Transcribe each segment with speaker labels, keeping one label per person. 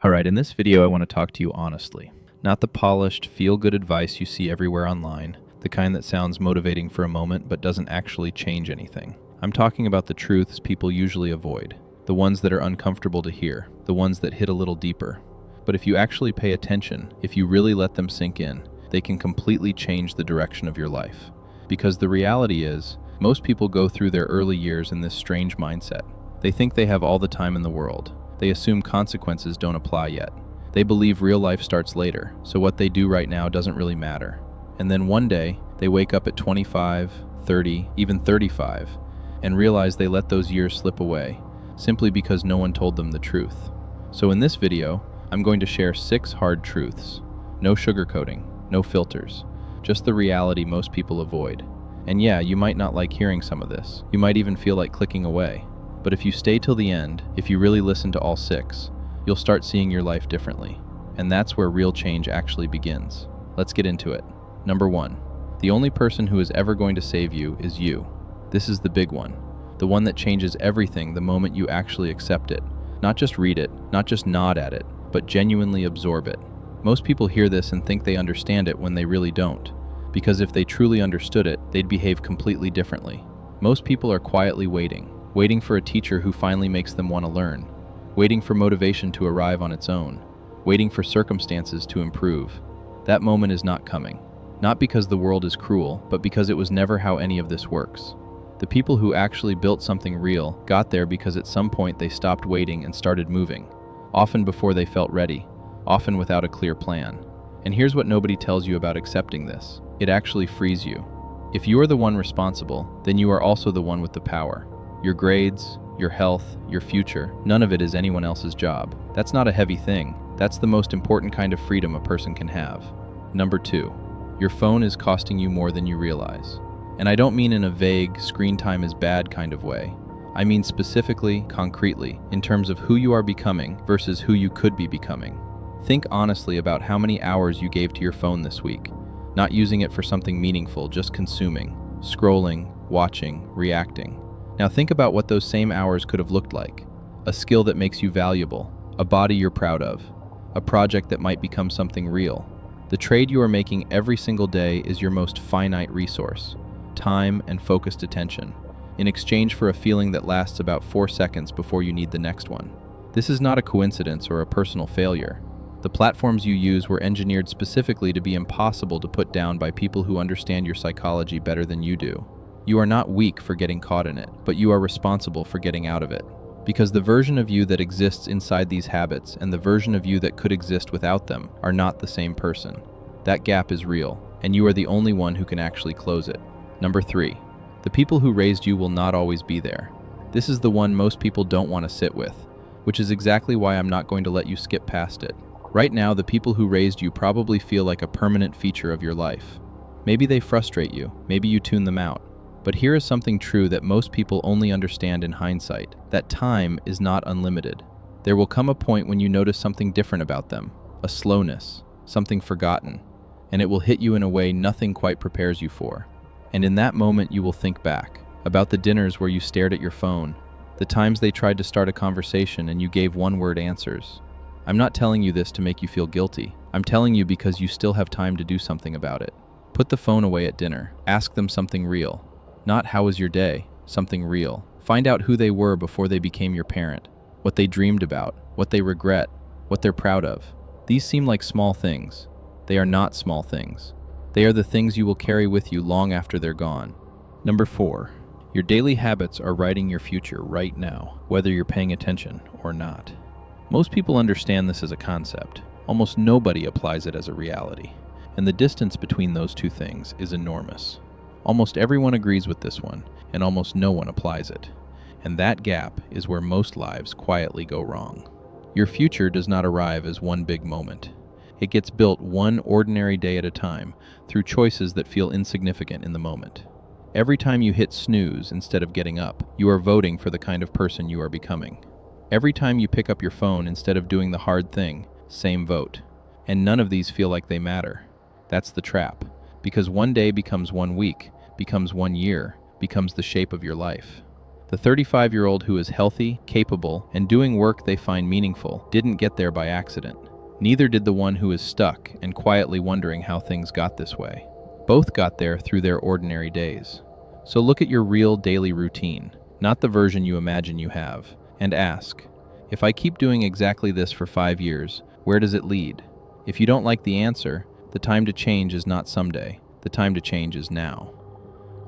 Speaker 1: All right, in this video, I want to talk to you honestly. Not the polished, feel-good advice you see everywhere online, the kind that sounds motivating for a moment but doesn't actually change anything. I'm talking about the truths people usually avoid, the ones that are uncomfortable to hear, the ones that hit a little deeper. But if you actually pay attention, if you really let them sink in, they can completely change the direction of your life. Because the reality is, most people go through their early years in this strange mindset. They think they have all the time in the world. They assume consequences don't apply yet. They believe real life starts later, so what they do right now doesn't really matter. And then one day, they wake up at 25, 30, even 35, and realize they let those years slip away, simply because no one told them the truth. So in this video, I'm going to share 6 hard truths. No sugarcoating, no filters, just the reality most people avoid. And yeah, you might not like hearing some of this. You might even feel like clicking away. But if you stay till the end, if you really listen to all 6, you'll start seeing your life differently. And that's where real change actually begins. Let's get into it. Number 1. The only person who is ever going to save you is you. This is the big one. The one that changes everything the moment you actually accept it. Not just read it, not just nod at it, but genuinely absorb it. Most people hear this and think they understand it when they really don't. Because if they truly understood it, they'd behave completely differently. Most people are quietly waiting for a teacher who finally makes them want to learn, waiting for motivation to arrive on its own, waiting for circumstances to improve. That moment is not coming. Not because the world is cruel, but because it was never how any of this works. The people who actually built something real got there because at some point they stopped waiting and started moving, often before they felt ready, often without a clear plan. And here's what nobody tells you about accepting this. It actually frees you. If you are the one responsible, then you are also the one with the power. Your grades, your health, your future, none of it is anyone else's job. That's not a heavy thing. That's the most important kind of freedom a person can have. Number 2, your phone is costing you more than you realize. And I don't mean in a vague, screen time is bad kind of way. I mean specifically, concretely, in terms of who you are becoming versus who you could be becoming. Think honestly about how many hours you gave to your phone this week. Not using it for something meaningful, just consuming, scrolling, watching, reacting. Now think about what those same hours could have looked like. A skill that makes you valuable, a body you're proud of, a project that might become something real. The trade you are making every single day is your most finite resource, time and focused attention, in exchange for a feeling that lasts about 4 seconds before you need the next one. This is not a coincidence or a personal failure. The platforms you use were engineered specifically to be impossible to put down by people who understand your psychology better than you do. You are not weak for getting caught in it, but you are responsible for getting out of it. Because the version of you that exists inside these habits and the version of you that could exist without them are not the same person. That gap is real, and you are the only one who can actually close it. Number 3, the people who raised you will not always be there. This is the one most people don't want to sit with, which is exactly why I'm not going to let you skip past it. Right now, the people who raised you probably feel like a permanent feature of your life. Maybe they frustrate you, maybe you tune them out. But here is something true that most people only understand in hindsight, that time is not unlimited. There will come a point when you notice something different about them, a slowness, something forgotten, and it will hit you in a way nothing quite prepares you for. And in that moment you will think back, about the dinners where you stared at your phone, the times they tried to start a conversation and you gave one-word answers. I'm not telling you this to make you feel guilty. I'm telling you because you still have time to do something about it. Put the phone away at dinner. Ask them something real. Not how was your day, something real. Find out who they were before they became your parent, what they dreamed about, what they regret, what they're proud of. These seem like small things. They are not small things. They are the things you will carry with you long after they're gone. Number 4, your daily habits are writing your future right now, whether you're paying attention or not. Most people understand this as a concept. Almost nobody applies it as a reality. And the distance between those two things is enormous. Almost everyone agrees with this one, and almost no one applies it. And that gap is where most lives quietly go wrong. Your future does not arrive as one big moment. It gets built one ordinary day at a time through choices that feel insignificant in the moment. Every time you hit snooze instead of getting up, you are voting for the kind of person you are becoming. Every time you pick up your phone instead of doing the hard thing, same vote. And none of these feel like they matter. That's the trap. Because one day becomes 1 week, becomes 1 year, becomes the shape of your life. The 35-year-old who is healthy, capable, and doing work they find meaningful didn't get there by accident. Neither did the one who is stuck and quietly wondering how things got this way. Both got there through their ordinary days. So look at your real daily routine, not the version you imagine you have, and ask, if I keep doing exactly this for 5 years, where does it lead? If you don't like the answer, the time to change is not someday. The time to change is now.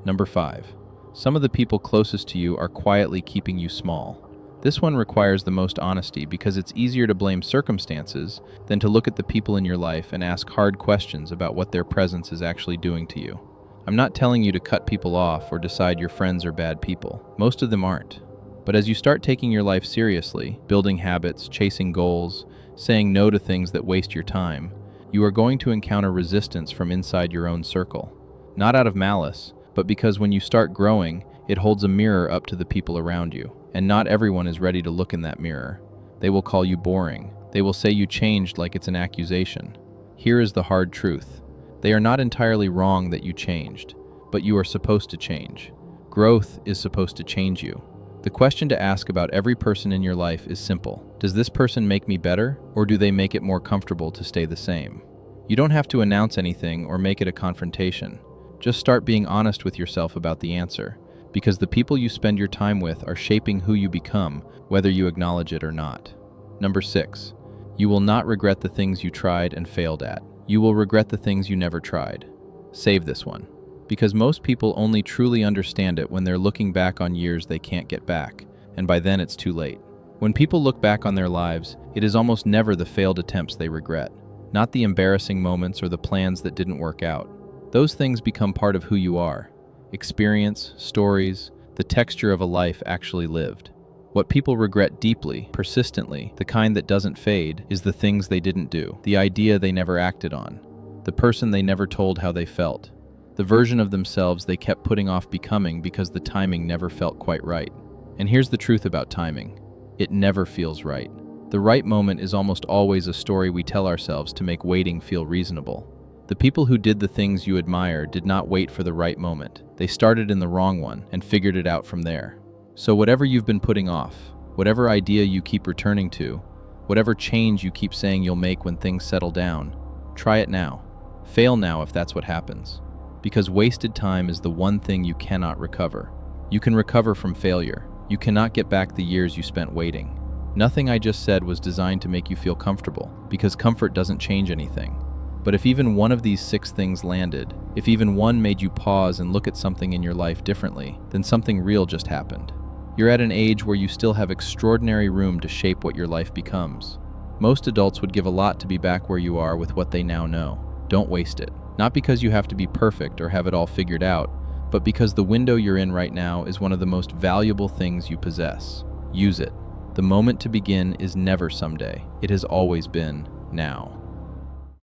Speaker 1: Number 5. Some of the people closest to you are quietly keeping you small. This one requires the most honesty because it's easier to blame circumstances than to look at the people in your life and ask hard questions about what their presence is actually doing to you. I'm not telling you to cut people off or decide your friends are bad people. Most of them aren't. But as you start taking your life seriously, building habits, chasing goals, saying no to things that waste your time, you are going to encounter resistance from inside your own circle. Not out of malice, but because when you start growing, it holds a mirror up to the people around you. And not everyone is ready to look in that mirror. They will call you boring. They will say you changed like it's an accusation. Here is the hard truth. They are not entirely wrong that you changed, but you are supposed to change. Growth is supposed to change you. The question to ask about every person in your life is simple. Does this person make me better, or do they make it more comfortable to stay the same? You don't have to announce anything or make it a confrontation. Just start being honest with yourself about the answer, because the people you spend your time with are shaping who you become, whether you acknowledge it or not. Number 6. You will not regret the things you tried and failed at. You will regret the things you never tried. Save this one, because most people only truly understand it when they're looking back on years they can't get back, and by then it's too late. When people look back on their lives, it is almost never the failed attempts they regret, not the embarrassing moments or the plans that didn't work out. Those things become part of who you are. Experience, stories, the texture of a life actually lived. What people regret deeply, persistently, the kind that doesn't fade, is the things they didn't do, the idea they never acted on, the person they never told how they felt, the version of themselves they kept putting off becoming because the timing never felt quite right. And here's the truth about timing. It never feels right. The right moment is almost always a story we tell ourselves to make waiting feel reasonable. The people who did the things you admire did not wait for the right moment. They started in the wrong one and figured it out from there. So whatever you've been putting off, whatever idea you keep returning to, whatever change you keep saying you'll make when things settle down, try it now. Fail now if that's what happens. Because wasted time is the one thing you cannot recover. You can recover from failure. You cannot get back the years you spent waiting. Nothing I just said was designed to make you feel comfortable, because comfort doesn't change anything. But if even one of these 6 things landed, if even one made you pause and look at something in your life differently, then something real just happened. You're at an age where you still have extraordinary room to shape what your life becomes. Most adults would give a lot to be back where you are with what they now know. Don't waste it. Not because you have to be perfect or have it all figured out, but because the window you're in right now is one of the most valuable things you possess. Use it. The moment to begin is never someday. It has always been now.